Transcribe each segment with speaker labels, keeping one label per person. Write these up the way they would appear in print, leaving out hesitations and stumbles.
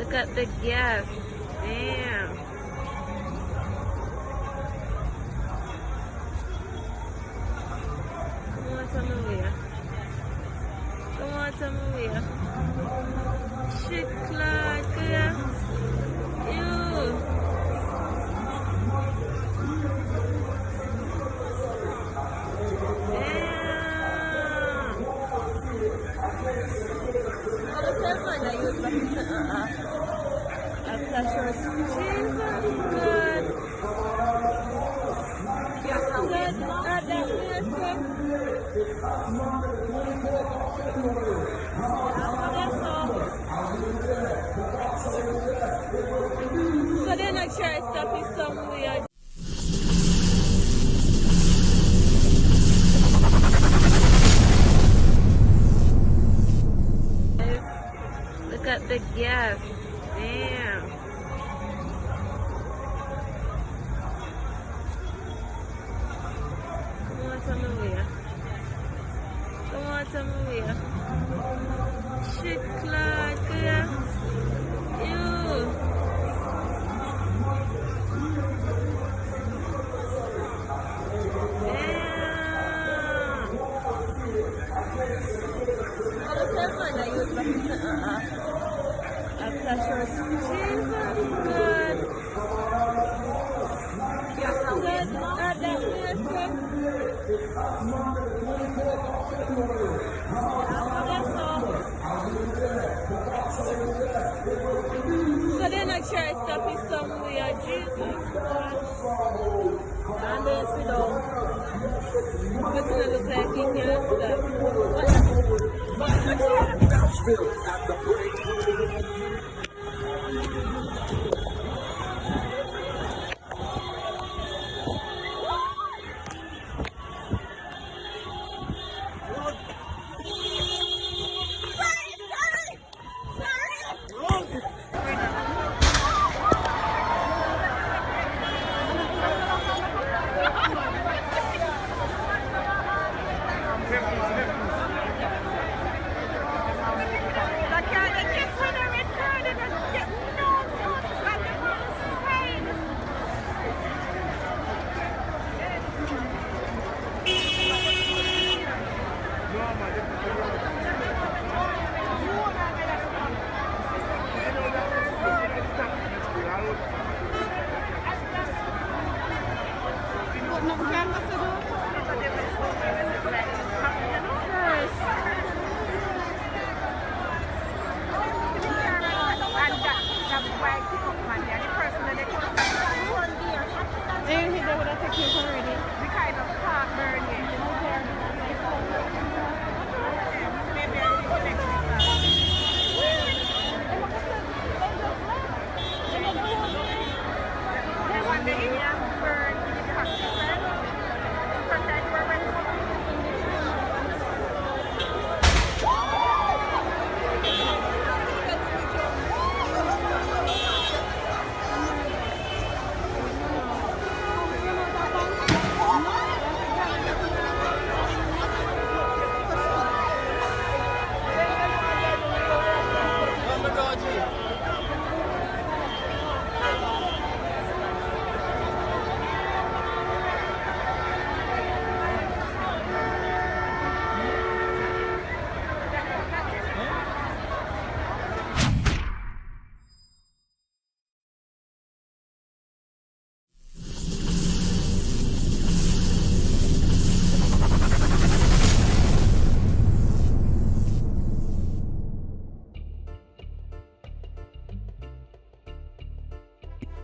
Speaker 1: Look at the gas. Damn. Come on, tell me where. Come on, tell me where. Shit, Clark. You. So they're not sure stuff is somewhere. Look at the gas. Damn. Come on, tell me where. Come on, tell me where. Shit, Clark. You. So they're not sure stuff is somewhere, Jesus. And they sit down. But it looks like he can't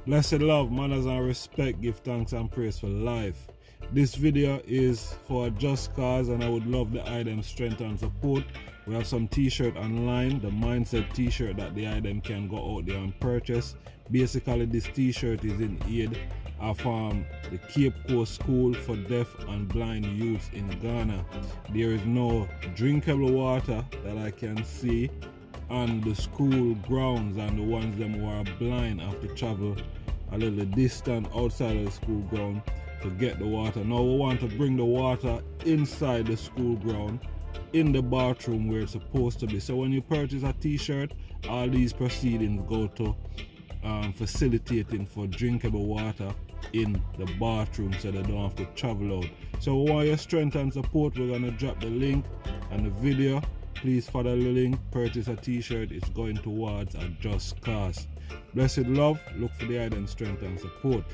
Speaker 2: Blessed love, manners and respect, give thanks and praise for life. This video is for a just cause and I would love the item strength and support. We have some t-shirt online, the mindset t-shirt that the item can go out there and purchase. Basically this t-shirt is in aid of the Cape Coast School for Deaf and Blind Youths in Ghana. There is no drinkable water that I can see, and the school grounds and the ones them who are blind have to travel a little distance outside of the school ground to get the water. Now we want to bring the water inside the school ground in the bathroom where it's supposed to be. So when you purchase a t-shirt all these proceedings go to facilitating for drinkable water in the bathroom so they don't have to travel out. So we want your strength and support. We're gonna drop the link and the video. Please follow the link, purchase a t-shirt. It's going towards a just cause. Blessed love, look for the item strength and support.